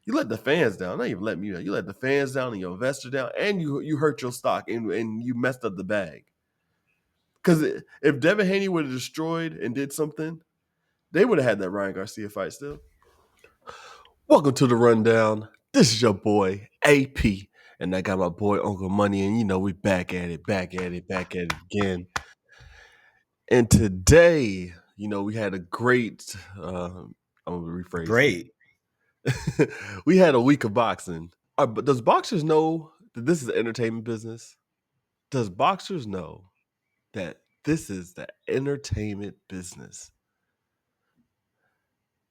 You let the fans down. Not even let me down. You let the fans down and your investor down, and you hurt your stock and you messed up the bag. Because if Devin Haney would have destroyed and did something, they would have had that Ryan Garcia fight still. Welcome to the rundown. This is your boy AP, and I got my boy Uncle Money, and we back at it again. And today, we had a great. I'm gonna rephrase Great. it. We had a week of boxing. But does boxers know that this is the entertainment business? Does boxers know that this is the entertainment business?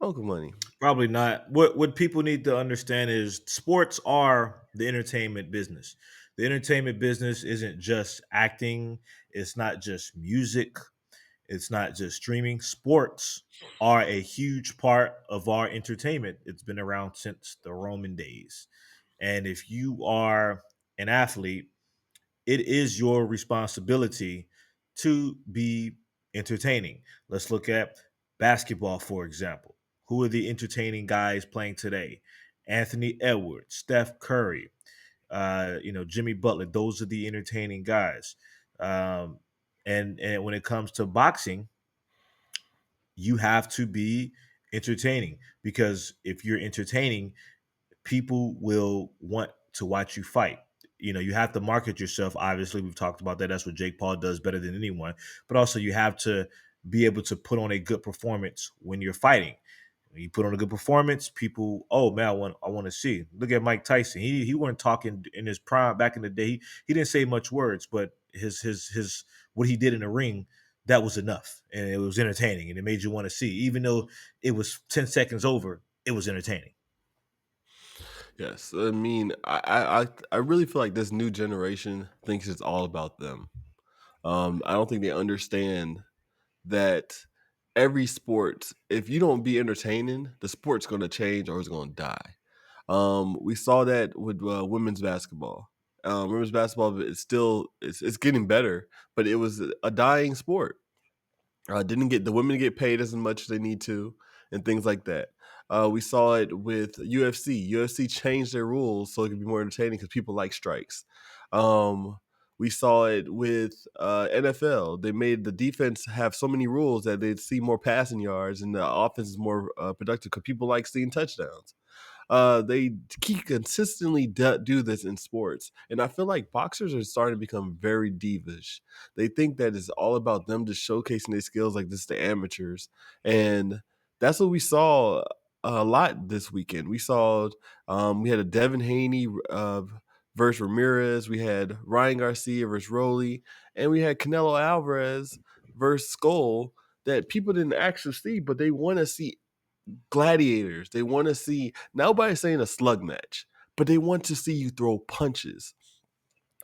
Uncle Money. Probably not. What people need to understand is sports are the entertainment business. The entertainment business isn't just acting, it's not just music, it's not just streaming. Sports are a huge part of our entertainment. It's been around since the Roman days. And if you are an athlete, it is your responsibility to be entertaining. Let's look at basketball, for example. Who are the entertaining guys playing today? Anthony Edwards, Steph Curry, Jimmy Butler. Those are the entertaining guys. Um, and when it comes to boxing, you have to be entertaining because if you're entertaining, people will want to watch you fight. You have to market yourself. Obviously, we've talked about that. That's what Jake Paul does better than anyone. But also, you have to be able to put on a good performance when you're fighting. When you put on a good performance, people, oh man, I want to see. Look at Mike Tyson. He wasn't talking in his prime back in the day. He didn't say much words, but his what he did in the ring, that was enough, and it was entertaining, and it made you want to see. Even though it was 10 seconds over, it was entertaining. Yes, I mean, I really feel like this new generation thinks it's all about them. I don't think they understand that every sport, if you don't be entertaining, the sport's going to change or it's going to die. We saw that with women's basketball. Women's basketball is still it's getting better, but it was a dying sport. Didn't get the women get paid as much as they need to, and things like that. We saw it with UFC. UFC changed their rules so it could be more entertaining because people like strikes. We saw it with NFL. They made the defense have so many rules that they'd see more passing yards and the offense is more productive because people like seeing touchdowns. They keep consistently do this in sports, and I feel like boxers are starting to become very divish. They think that it's all about them just showcasing their skills, like this is the amateurs, and that's what we saw a lot this weekend. We had a Devin Haney versus Ramirez, we had Ryan Garcia versus Rolly, and we had Canelo Alvarez versus Skull that people didn't actually see, but they want to see gladiators. They want to see, nobody's saying a slug match, but they want to see you throw punches.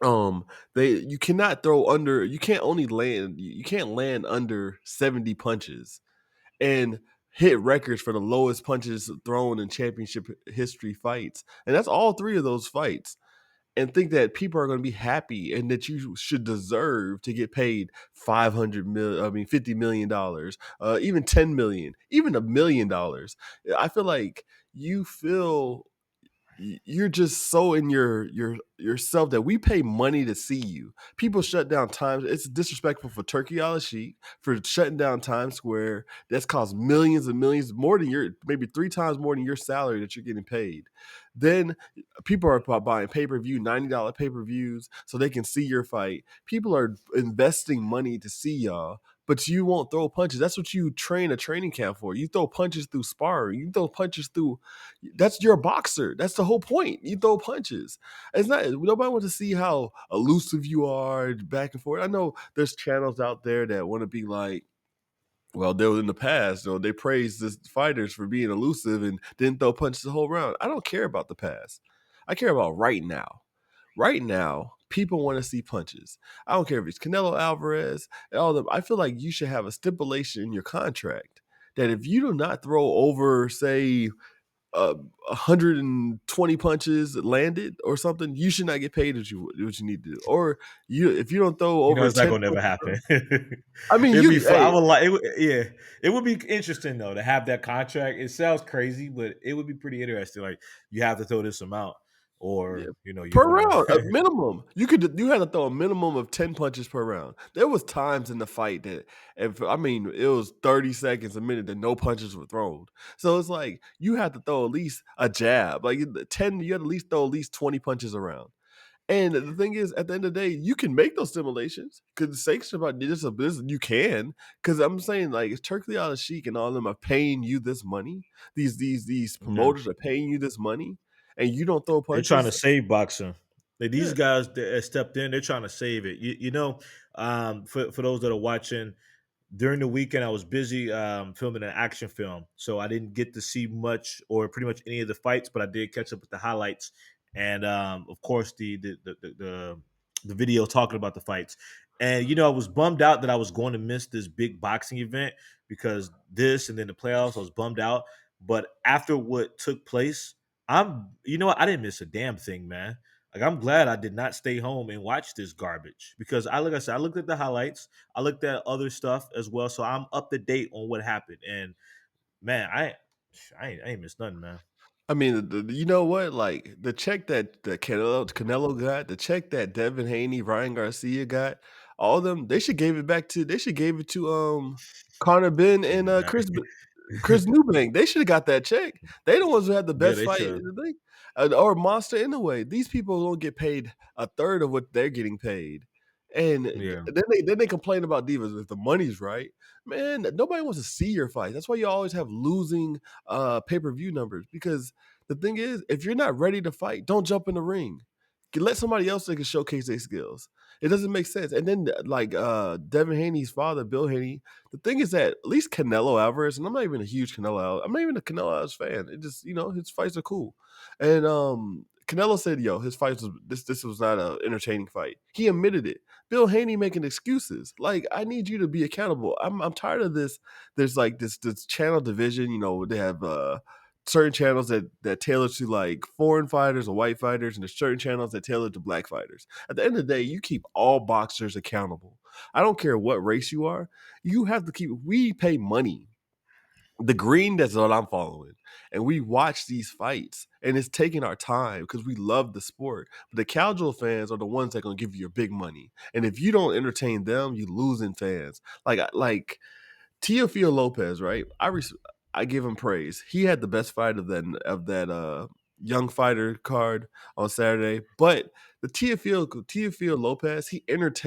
You cannot throw under, you can't only land, you can't land under 70 punches and hit records for the lowest punches thrown in championship history fights. And that's all three of those fights, and think that people are going to be happy and that you should deserve to get paid 500 million, I mean $50 million, even 10 million, even $1 million. I feel like you're just so in yourself that we pay money to see you. People shut down times. It's disrespectful for Turkey Al Sheikh for shutting down Times Square. That's cost millions and millions, more than your, maybe 3 times more than your salary that you're getting paid. Then people are buying pay-per-view, $90 pay-per-views so they can see your fight. People are investing money to see y'all, but you won't throw punches. That's what you train a training camp for. You throw punches through sparring. You throw punches through, that's your boxer. That's the whole point. You throw punches. It's not, nobody wants to see how elusive you are back and forth. I know there's channels out there that want to be like, well, they were in the past, they praised the fighters for being elusive and didn't throw punches the whole round. I don't care about the past. I care about right now. Right now, people want to see punches. I don't care if it's Canelo Alvarez and all of them. I feel like you should have a stipulation in your contract that if you do not throw over, say, uh, 120 punches landed or something, you should not get paid what you need to do. Or you if you don't throw You know, over it's not 10 gonna never punches, happen. I mean, It'd be you fun. I hey, would like it. Yeah, it would be interesting though to have that contract. It sounds crazy, but it would be pretty interesting. Like you have to throw this amount, yeah, or you're per gonna. round, a minimum. You had to throw a minimum of 10 punches per round. There was times in the fight that if I mean, it was 30 seconds, a minute that no punches were thrown. So it's like you had to throw at least a jab. Like 10, you had to at least throw at least 20 punches around. And the thing is, at the end of the day, you can make those simulations because the sakes about this a business. You can because I'm saying like it's Turkey Al Sheik and all of them are paying you this money. These Yeah. promoters are paying you this money, and you don't throw They're trying to punches. save boxing. Like these Yeah, guys that stepped in, they're trying to save it. For those that are watching, during the weekend, I was busy filming an action film, so I didn't get to see much or pretty much any of the fights, but I did catch up with the highlights and, of course, the video talking about the fights. And I was bummed out that I was going to miss this big boxing event because this and then the playoffs. I was bummed out, but after what took place, I didn't miss a damn thing, man. Like I'm glad I did not stay home and watch this garbage because like I said, I looked at the highlights. I looked at other stuff as well, so I'm up to date on what happened. And man, I ain't missed nothing, man. I mean, you know what? Like the check that Canelo got, the check that Devin Haney, Ryan Garcia got, all of them, they should gave it to Connor Ben Come and on, man. Chris Newbank. They should have got that check. They the ones who had the Yeah, best they fight in should. the thing. Or Monster anyway. These people don't get paid a third of what they're getting paid. And Yeah, then they complain about divas if the money's right. Man, nobody wants to see your fight. That's why you always have losing pay-per-view numbers because the thing is, if you're not ready to fight, don't jump in the ring. Let somebody else that can showcase their skills. It doesn't make sense. And then like Devin Haney's father, Bill Haney, the thing is that at least Canelo Alvarez, and I'm not even a huge I'm not even a Canelo Alvarez fan. It just, his fights are cool. And Canelo said, yo, his fights was this was not an entertaining fight. He admitted it. Bill Haney making excuses. Like, I need you to be accountable. I'm tired of this. There's like this channel division, they have certain channels that tailor to like foreign fighters or white fighters, and there's certain channels that tailor to black fighters. At the end of the day, you keep all boxers accountable. I don't care what race you are. You have to keep. We pay money. The green, that's what I'm following. And we watch these fights, and it's taking our time because we love the sport. But the casual fans are the ones that gonna give you your big money. And if you don't entertain them, you losing fans. Like Teofimo Lopez, right? I give him praise. He had the best fight of that young fighter card on Saturday. But the Teofimo Lopez,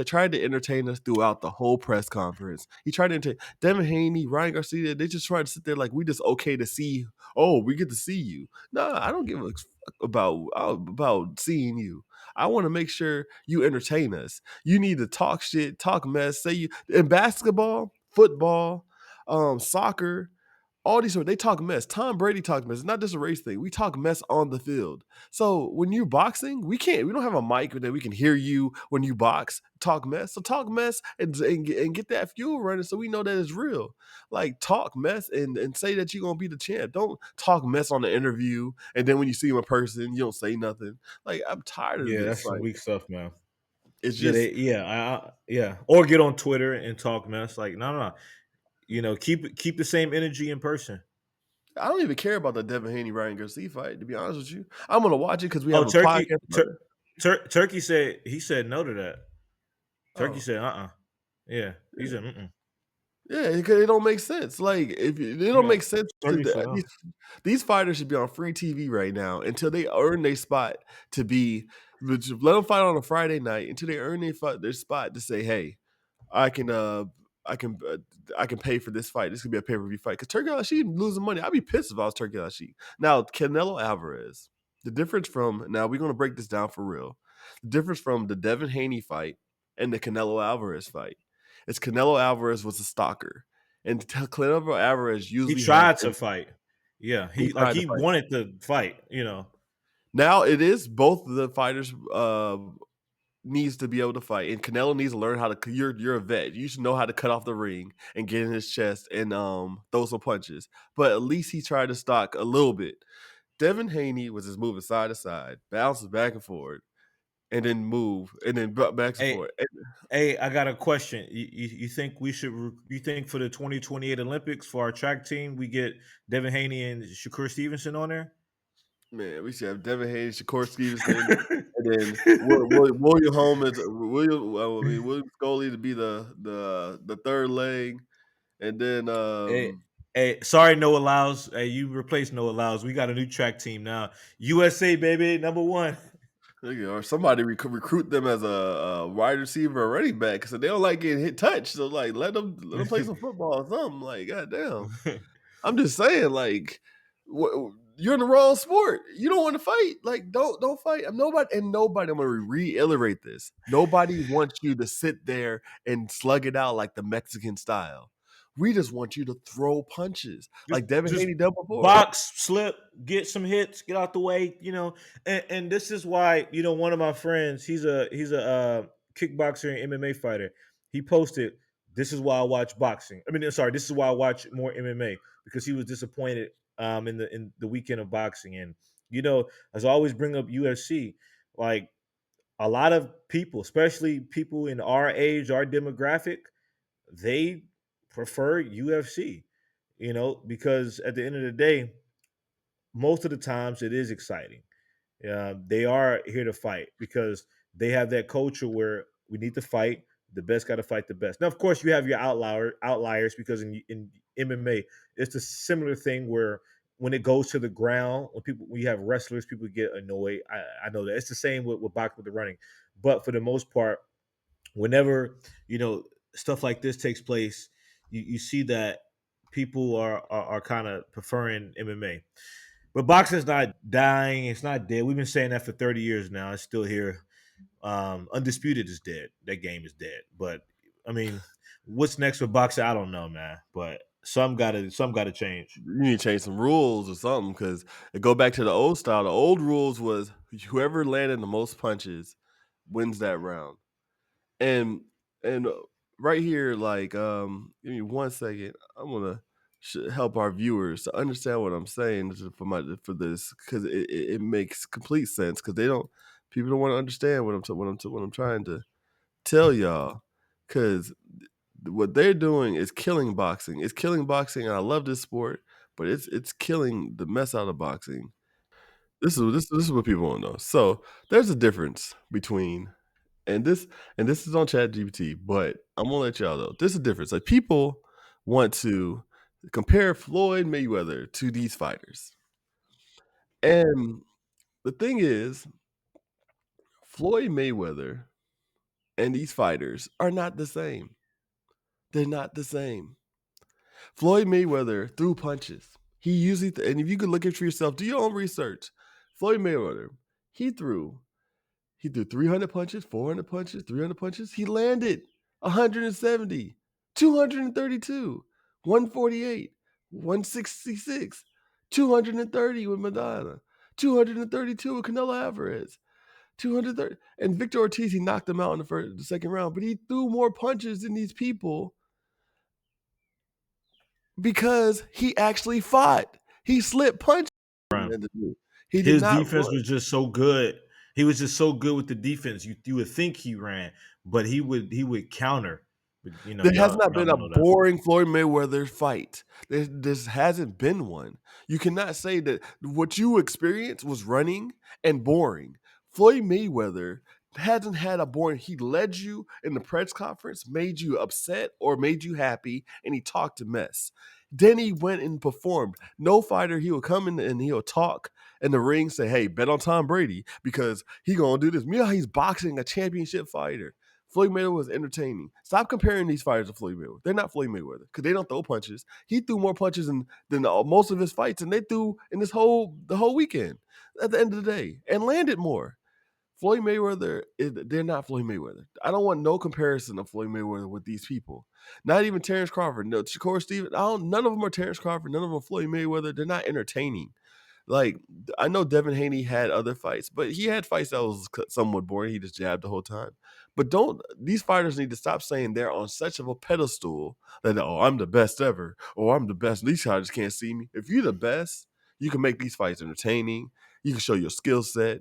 tried to entertain us throughout the whole press conference. He tried to entertain Devin Haney, Ryan Garcia. They just tried to sit there like we just okay to see. Oh, we get to see you. Nah, I don't give a fuck about seeing you. I want to make sure you entertain us. You need to talk shit, talk mess, say you in basketball, football, soccer, all these they talk mess. Tom Brady talked mess. It's not just a race thing. We talk mess on the field. So when you boxing, we don't have a mic that we can hear you when you box, talk mess. So talk mess and get that fuel running so we know that it's real. Like talk mess and say that you're gonna be the champ. Don't talk mess on the interview and then when you see him in person, you don't say nothing. Like I'm tired of yeah, this. that's some Like weak stuff, man. it's Yeah, just yeah, or get on Twitter and talk mess. Like, no, no, no. Keep the same energy in person. I don't even care about the Devin Haney Ryan Garcia fight. To be honest with you, I'm gonna watch it because we Oh, have a podcast about it. Turkey said he said no to that. Turkey Oh, said, yeah, he yeah, said, mm-mm. yeah, because it don't make sense. Like if it don't Yeah, make sense to Turkey said, these fighters should be on free TV right now until they earn their spot to be. Let them fight on a Friday night until they earn their spot to say, hey, I can I can uh, I can pay for this fight. This could be a pay per view fight because Turkey Al Sheik losing money. I'd be pissed if I was Turkey Al Sheik. Now Canelo Alvarez. The difference from now we're gonna break this down for real. The difference from the Devin Haney fight and the Canelo Alvarez fight is Canelo Alvarez was a stalker, and Canelo Alvarez he usually has tried to fight. Yeah, he tried to he fight. wanted to fight. Now it is both the fighters needs to be able to fight, and Canelo needs to learn how to. You're a vet. You should know how to cut off the ring and get in his chest and throw some punches. But at least he tried to stock a little bit. Devin Haney was just moving side to side, bounces back and forth, and then move, and then back and Hey, forth. hey, I got a question. You think we should? You think for the 2028 Olympics for our track team, we get Devin Haney and Shakur Stevenson on there? Man, we should have Devin Haney, Shakur Stevenson, and then William Holmes, William Scoley to be the third leg, and then Hey, hey, sorry, Noah Lyles. Hey, you replaced Noah Lyles. We got a new track team now. USA, baby, number one. or somebody recruit them as a wide receiver or running back because they don't like getting hit touch. So like let them play some football or something. Like goddamn. I'm just saying, like, you're in the wrong sport. You don't want to fight. Like, don't fight. I'm nobody, and nobody. I'm gonna reiterate this. Nobody wants you to sit there and slug it out like the Mexican style. We just want you to throw punches just like Devin just Haney done before. box, slip, get some hits, get out the way, and this is why, one of my friends, he's a kickboxer and MMA fighter. He posted, "This is why I watch boxing." I mean, sorry, this is why I watch more MMA, because he was disappointed in the weekend of boxing. And as I always bring up UFC, like, a lot of people, especially people in our age, our demographic, they prefer UFC, because at the end of the day, most of the times it is exciting. They are here to fight because they have that culture where we need to fight. The best got to fight the best. Now, of course, you have your outliers, because in MMA, it's a similar thing where when it goes to the ground, when you have wrestlers, people get annoyed. I know that it's the same with boxing, with the running, but for the most part, whenever you know stuff like this takes place, you see that people are kind of preferring MMA. But boxing's not dying; it's not dead. We've been saying that for 30 years now. It's still here. Undisputed is dead. That game is dead. But I mean, what's next for boxing? I don't know, man. But some gotta change. You need to change some rules or something because it go back to the old style. The old rules was whoever landed the most punches wins that round. And and right here, like, give me 1 second. I'm gonna help our viewers to understand what I'm saying for this because it makes complete sense because they don't people don't want to understand what I'm trying to tell y'all because what they're doing is killing boxing. It's killing boxing, and I love this sport, but it's killing the mess out of boxing. This is what people want to know. So there's a difference between and this is on ChatGPT, but I'm gonna let y'all know. There's a difference. Like people want to compare Floyd Mayweather to these fighters. And the thing is, Floyd Mayweather and these fighters are not the same. They're not the same. Floyd Mayweather threw punches. He usually, and if you could look at it for yourself, do your own research. Floyd Mayweather, he threw He threw 300 punches, 400 punches, 300 punches. He landed 170, 232, 148, 166, 230 with Madonna, 232 with Canelo Alvarez, 230. And Victor Ortiz, he knocked him out in the second round, but he threw more punches than these people because he actually fought. He slipped punches. He did His not defense run. was just so good. He was just so good with the defense. You would think he ran, but he would counter. But There has y'all not y'all been a don't know that. boring Floyd Mayweather fight. There hasn't been one. You cannot say that what you experienced was running and boring. Floyd Mayweather hasn't had a boring. He led you in the press conference, made you upset or made you happy, and he talked a mess. Then he went and performed. No fighter, he will come in and he'll talk in the ring, say, "Hey, bet on Tom Brady because he gonna do this." Meanwhile, he's boxing a championship fighter. Floyd Mayweather was entertaining. Stop comparing these fighters to Floyd Mayweather. They're not Floyd Mayweather because they don't throw punches. He threw more punches than most of his fights, and they threw in the whole weekend. At the end of the day, and landed more. Floyd Mayweather, they're not Floyd Mayweather. I don't want no comparison of Floyd Mayweather with these people. Not even Terrence Crawford. No, Shakur Stevenson. None of them are Terrence Crawford. None of them are Floyd Mayweather. They're not entertaining. Like I know Devin Haney had other fights, but he had fights that was somewhat boring. He just jabbed the whole time. But don't these fighters need to stop saying they're on such of a pedestal that I'm the best ever or I'm the best. These fighters can't see me. If you're the best, You can make these fights entertaining. You can show your skill set.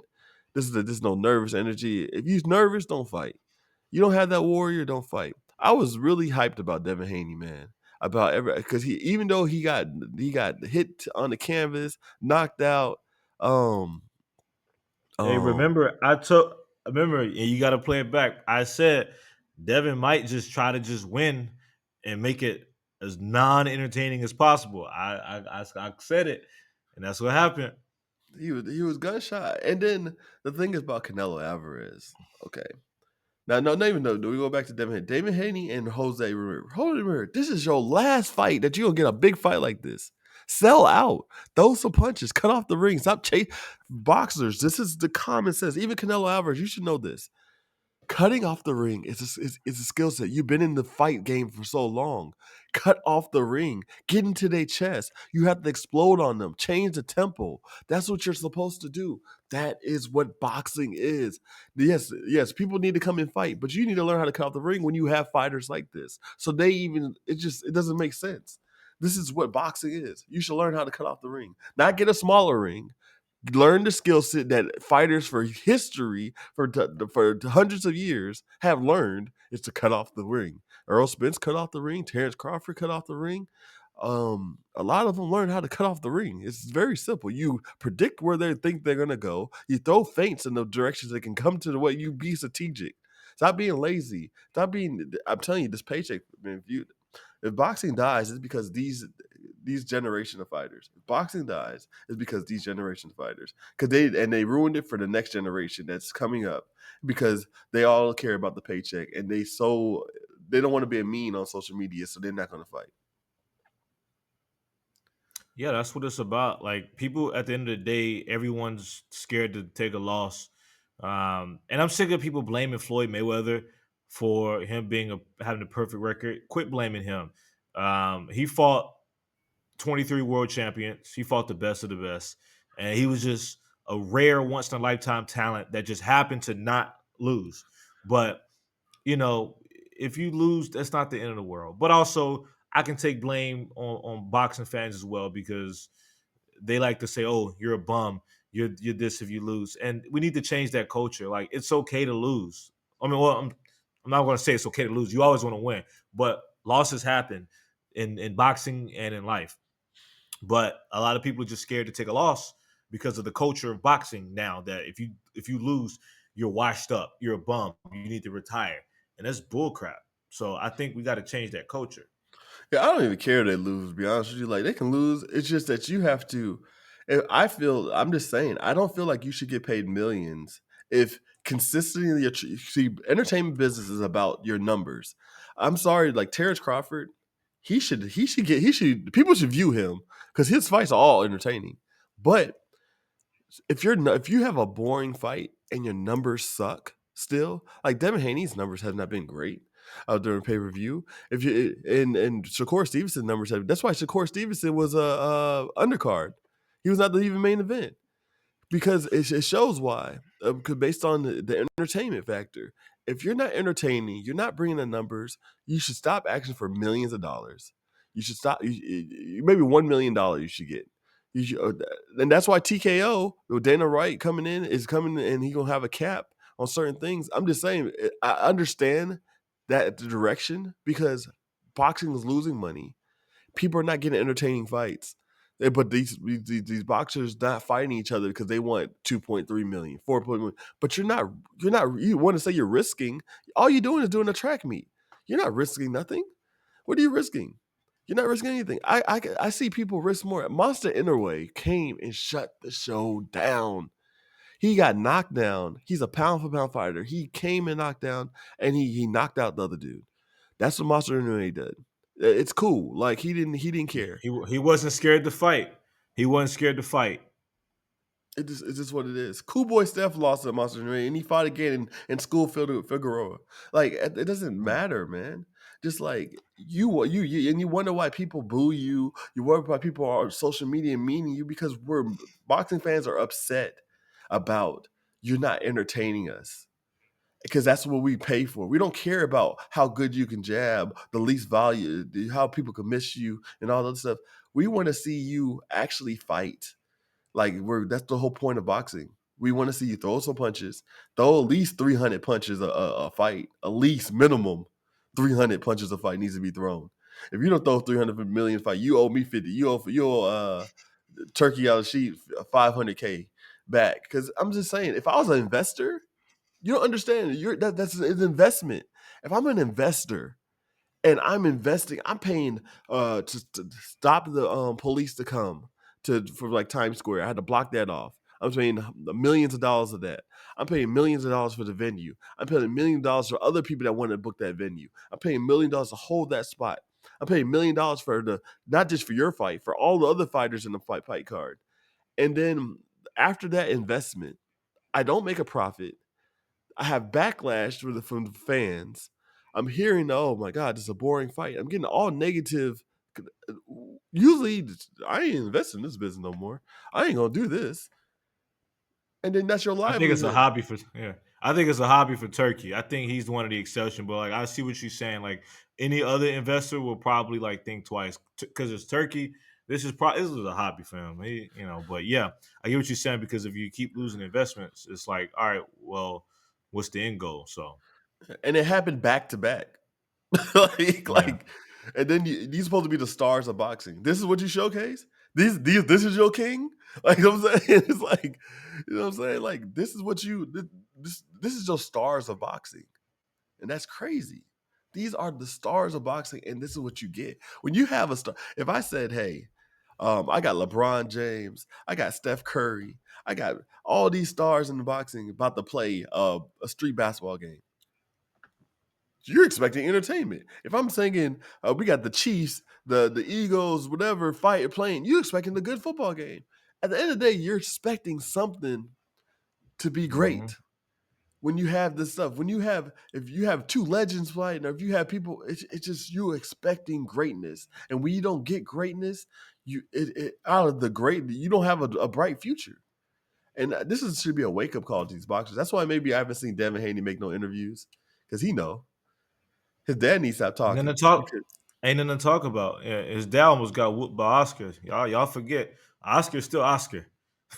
This is no nervous energy. If you're nervous, don't fight. You don't have that warrior, don't fight. I was really hyped about Devin Haney, man. About every because he even though he got hit on the canvas, knocked out, um, Hey, um, remember, and you got to play it back. I said Devin might just try to just win and make it as non-entertaining as possible. I said it, and that's what happened. he was gunshot. And then the thing is about Canelo Alvarez. Okay. Now, no, not even though. Do we go back to Devin Haney? David Haney and Jose Ramirez. Jose Ramirez, this is your last fight that you're going to get a big fight like this. Sell out. Throw some punches. Cut off the ring. Stop chasing. Boxers, this is the common sense. Even Canelo Alvarez, you should know this. Cutting off the ring is a skill set. You've been in the fight game for so long. Cut off the ring. Get into their chest. You have to explode on them. Change the tempo. That's what you're supposed to do. That is what boxing is. Yes, people need to come and fight, but you need to learn how to cut off the ring when you have fighters like this. So it doesn't make sense. This is what boxing is. You should learn how to cut off the ring. Not get a smaller ring, learn the skill set that fighters for history for hundreds of years have learned is to cut off the ring. Earl Spence cut off the ring. Terrence Crawford cut off the ring. A lot of them learn how to cut off the ring. It's very simple. You predict where they think they're gonna go. You throw feints in the directions they can come to the way you be strategic. Stop being lazy. Stop being. I'm telling you, this paycheck, man. If boxing dies, it's because these generation of fighters. If boxing dies, it's because these generation of fighters. Because they ruined it for the next generation that's coming up because they all care about the paycheck and they don't want to be a mean on social media, so they're not gonna fight. Yeah, that's what it's about. Like people, at the end of the day, everyone's scared to take a loss, and I'm sick of people blaming Floyd Mayweather for him having a perfect record. Quit blaming him. He fought 23 world champions. He fought the best of the best, and he was just a rare, once in a lifetime talent that just happened to not lose. But if you lose, that's not the end of the world. But also, I can take blame on boxing fans as well because they like to say, "Oh, you're a bum. You're this if you lose," and we need to change that culture. Like it's okay to lose. I mean, well, I'm not going to say it's okay to lose. You always want to win, but losses happen in boxing and in life. But a lot of people are just scared to take a loss because of the culture of boxing now. That if you lose, you're washed up. You're a bum. You need to retire, and that's bullcrap. So I think we got to change that culture. Yeah, I don't even care if they lose. To be honest with you, like they can lose. It's just that you have to. I feel. I'm just saying. I don't feel like you should get paid millions if consistently. See, entertainment business is about your numbers. I'm sorry, like Terrence Crawford, people should view him because his fights are all entertaining. But if you have a boring fight and your numbers suck still, like Devin Haney's numbers have not been great during pay per view. If you and Shakur Stevenson's numbers have, that's why Shakur Stevenson was a undercard. He was not the even main event because it shows why. 'Cause based on the entertainment factor, if you're not entertaining, you're not bringing the numbers. You should stop asking for millions of dollars. You should stop. Maybe $1 million you should get. And that's why TKO, with Dana White coming in, is coming and he gonna have a cap on certain things. I'm just saying, I understand that the direction because boxing is losing money. People are not getting entertaining fights. But these boxers not fighting each other because they want 2.3 million, 4.1. But you're not you want to say you're risking. All you're doing is doing a track meet. You're not risking nothing. What are you risking? You're not risking anything. I see people risk more. Monster Innerway came and shut the show down. He got knocked down. He's a pound for pound fighter. He came and knocked down, and he knocked out the other dude. That's what Monster Inouye did. It's cool. Like he didn't care. He wasn't scared to fight. He wasn't scared to fight. It's just what it is. Cool Boy Steph lost at Monster Inouye, and he fought again in school Figueroa. Like it doesn't matter, man. Just like you and you wonder why people boo you. You wonder why people are on social media meaning you because we're boxing fans are upset about you're not entertaining us because that's what we pay for. We don't care about how good you can jab, the least value, how people can miss you, and all that stuff. We want to see you actually fight. Like we're that's the whole point of boxing. We want to see you throw some punches, throw at least 300 punches a fight, at least minimum 300 punches a fight needs to be thrown. If you don't throw 300 million fight, you owe me 50. You owe Turkey out of sheet 500K back. Because I'm just saying, if I was an investor, you don't understand. That's an investment. If I'm an investor and I'm investing. I'm paying to stop the police to come to for like Times Square. I had to block that off. I'm paying millions of dollars of that. I'm paying millions of dollars for the venue. I'm paying $1 million for other people that want to book that venue. I'm paying $1 million to hold that spot. I'm paying $1 million for the not just for your fight, for all the other fighters in the fight card. And then after that investment, I don't make a profit. I have backlash from the fans. I'm hearing, oh my God, this is a boring fight. I'm getting all negative. Usually, I ain't investing in this business no more. I ain't gonna do this. And then that's your I think it's a livelihood. hobby for yeah. I think it's a hobby for Turkey. I think he's one of the exception, but like I see what you're saying. Like any other investor will probably like think twice because it's Turkey. This is a hobby for him. But yeah, I get what you're saying because if you keep losing investments, it's like all right, well, what's the end goal? So And it happened back to back. like, yeah, like, and then you're supposed to be the stars of boxing. This is what you showcase. This is your king. Like I'm saying, it's like, you know what I'm saying. Like this is what you this is your stars of boxing. And that's crazy. These are the stars of boxing, and this is what you get when you have a star. If I said, "Hey, I got LeBron James, I got Steph Curry, I got all these stars in the boxing about to play a street basketball game," you're expecting entertainment. If I'm singing, we got the Chiefs, the Eagles, whatever fight playing, you expecting a good football game. At the end of the day, you're expecting something to be hmm great when you have this stuff, when you have if you have two legends fighting, or if you have people, it's just you expecting greatness, and when you don't get greatness, out of the great, you don't have a bright future. And should be a wake up call to these boxers. That's why maybe I haven't seen Devin Haney make no interviews because he know his dad needs to stop and then to talking talk because ain't nothing to talk about. Yeah, his dad almost got whooped by Oscar. Y'all forget Oscar's still Oscar.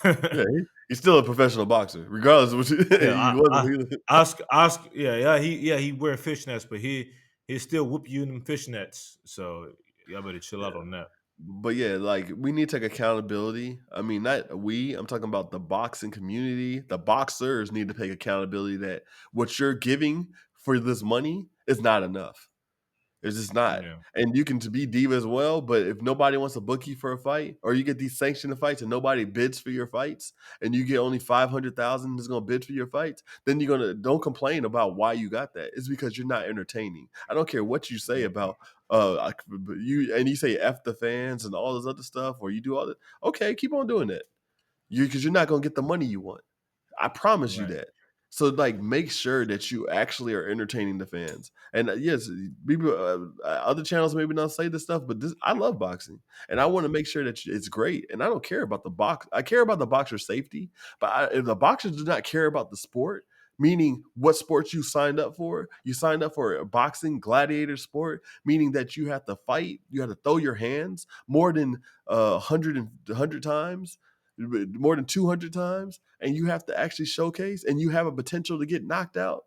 yeah, he's still a professional boxer regardless of what Yeah, he wasn't. Oscar, he wear fishnets, but he still whoop you in them fishnets. So y'all better chill out Yeah. on that. But yeah, like we need to take accountability. I mean, not we, I'm talking about the boxing community. The boxers need to take accountability that what you're giving for this money is not enough. It's just not. Yeah, And you can to be diva as well, but if nobody wants to book you for a fight, or you get these sanctioned fights and nobody bids for your fights, and you get only 500,000 is going to bid for your fights, then you're gonna don't complain about why you got that. It's because you're not entertaining. I don't care what you say yeah, about you and you say f the fans and all this other stuff, or you do all that. Okay, keep on doing that. You because you're not gonna get the money you want. I promise you right. that. So like, make sure that you actually are entertaining the fans. And yes, people, other channels maybe not say this stuff, but I love boxing, and I want to make sure that it's great. And I don't care about the box. I care about the boxer's safety, but if the boxers do not care about the sport, meaning what sports you signed up for, you signed up for a boxing gladiator sport, meaning that you have to fight, you have to throw your hands more than 100 times, more than 200 times, and you have to actually showcase and you have a potential to get knocked out.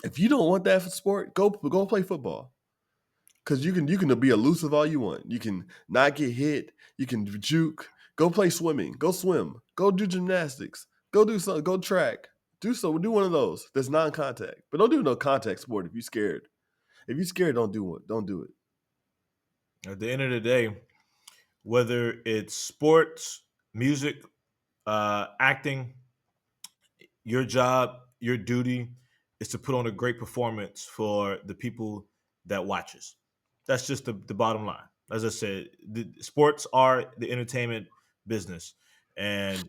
If you don't want that for sport, go play football. Because you can be elusive all you want. You can not get hit. You can juke. Go play swimming. Go swim. Go do gymnastics. Go do something. Go track. Do one of those that's non-contact. But don't do no contact sport if you're scared. If you're scared, don't do it. Don't do it. At the end of the day, whether it's sports, music, acting, your job, your duty is to put on a great performance for the people that watches. That's just the bottom line. As I said, the sports are the entertainment business, and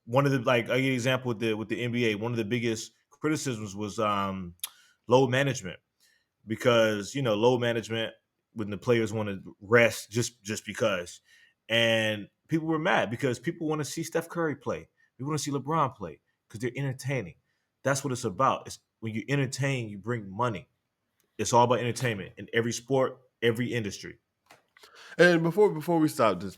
one of the like I give you an example with the NBA. One of the biggest criticisms was load management because load management when the players want to rest just because, and people were mad because people want to see Steph Curry play, we want to see LeBron play because they're entertaining. That's what it's about. It's when you entertain, you bring money. It's all about entertainment in every sport, every industry. And before we stop this,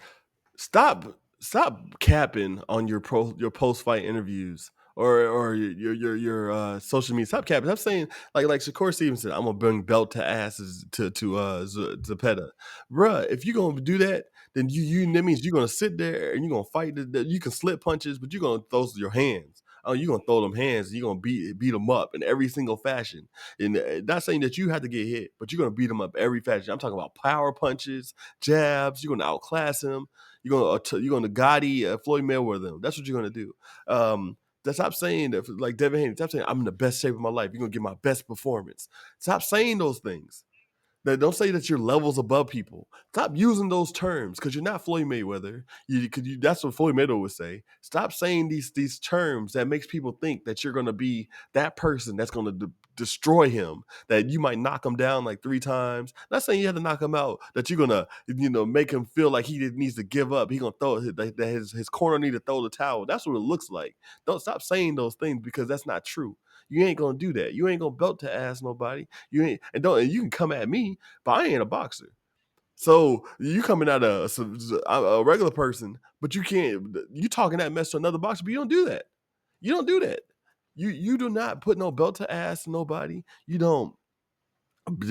stop stop capping on your post fight interviews or your social media. Stop capping. Stop saying like Shakur Stevenson. I'm gonna bring belt to asses to Zepeda, bruh. If you gonna do that, then that means you're gonna sit there and you're gonna fight. You can slip punches, but you're gonna throw your hands. Oh, you're gonna throw them hands. And you're gonna beat them up in every single fashion. And not saying that you have to get hit, but you're gonna beat them up every fashion. I'm talking about power punches, jabs. You're gonna outclass him. You're gonna Gotti Floyd Mayweather them. That's what you're gonna do. Stop saying that like Devin Haney. Stop saying I'm in the best shape of my life. You're gonna get my best performance. Stop saying those things. Don't say that you're levels above people. Stop using those terms because you're not Floyd Mayweather. That's what Floyd Mayweather would say. Stop saying these terms that makes people think that you're going to be that person that's going to destroy him. That you might knock him down like 3 times. Not saying you have to knock him out. That you're gonna make him feel like he needs to give up. He gonna throw that his corner need to throw the towel. That's what it looks like. Don't stop saying those things because that's not true. You ain't gonna do that. You ain't gonna belt to ass nobody. You ain't and you can come at me, but I ain't a boxer. So you coming at a regular person, but you can't. You talking that mess to another boxer, but you don't do that. You don't do that. You do not put no belt to ass nobody. You don't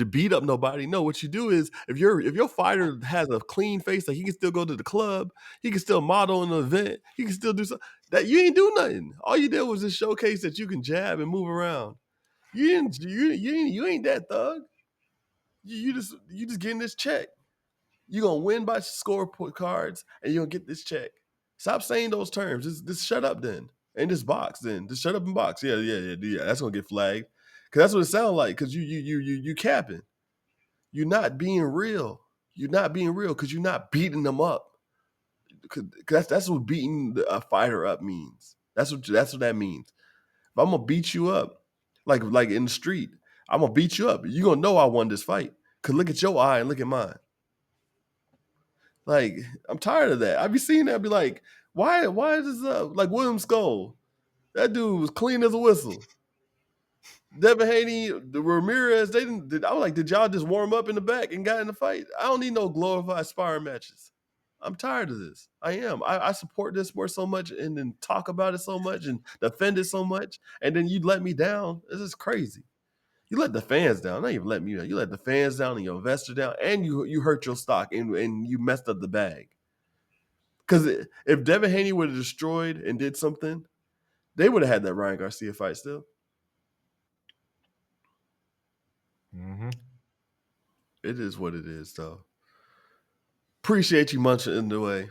beat up nobody. No, what you do is if your fighter has a clean face, like he can still go to the club, he can still model in an event, he can still do something. That you ain't do nothing. All you did was just showcase that you can jab and move around. You ain't that thug. You just getting this check. You gonna win by scorecards and you gonna get this check. Stop saying those terms. Just shut up then. And just box then. Just shut up and box. Yeah. That's gonna get flagged. Cause that's what it sounds like. Cause you capping. You're not being real. You're not being real because you're not beating them up. Cause that's what beating a fighter up means. That's what that means. If I'm gonna beat you up, like in the street, I'm gonna beat you up. You gonna know I won this fight. Cause look at your eye and look at mine. Like I'm tired of that. I be seeing that. I be like, why is this like William Skull? That dude was clean as a whistle. Devin Haney, the Ramirez, they didn't. I was like, did y'all just warm up in the back and got in the fight? I don't need no glorified sparring matches. I'm tired of this. I am. I support this sport so much and then talk about it so much and defend it so much, and then you let me down. This is crazy. You let the fans down. Not even let me down. You let the fans down and your investor down, and you hurt your stock and you messed up the bag. Because if Devin Haney would have destroyed and did something, they would have had that Ryan Garcia fight still. Mm-hmm. It is what it is, though. Appreciate you munching in the way.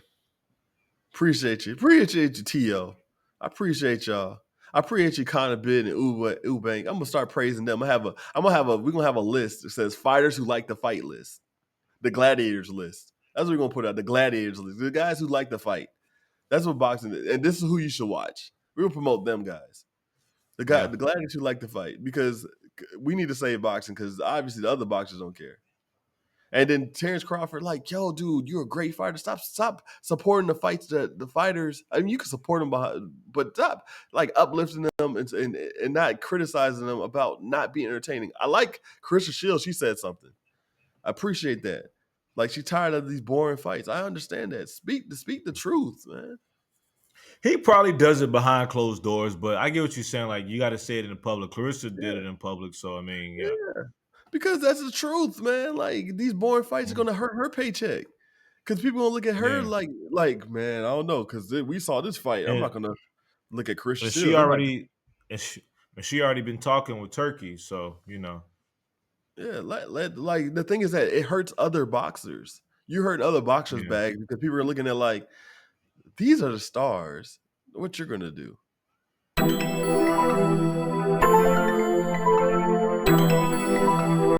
Appreciate you. Appreciate you, T.O. I appreciate y'all. I appreciate you, Connor Bid and Ubank. I'm gonna start praising them. We're gonna have a list that says fighters who like to fight list. The gladiators list. That's what we're gonna put out. The gladiators list. The guys who like to fight. That's what boxing is. And this is who you should watch. We're gonna promote them guys. Yeah. The gladiators who like to fight because we need to save boxing because obviously the other boxers don't care. And then Terrence Crawford, like, yo, dude, you're a great fighter. Stop supporting the fights that the fighters. I mean, you can support them behind, but stop like uplifting them and not criticizing them about not being entertaining. I like Carissa Shields. She said something. I appreciate that. Like she's tired of these boring fights. I understand that. Speak the truth, man. He probably does it behind closed doors, but I get what you're saying. Like, you got to say it in the public. Clarissa did Yeah, it in public, so I mean, yeah. yeah. Because that's the truth, man. Like these boring fights are Mhm. gonna hurt her paycheck. Because people gonna look at her Yeah, like man, I don't know. Because we saw this fight. I'm and not gonna look at Chris and she Shields. They might, already and she already been talking with Turkey, so you know. yeah. Like the thing is that it hurts other boxers. You hurt other boxers' Yeah. bags because people are looking at like these are the stars. What you're gonna do?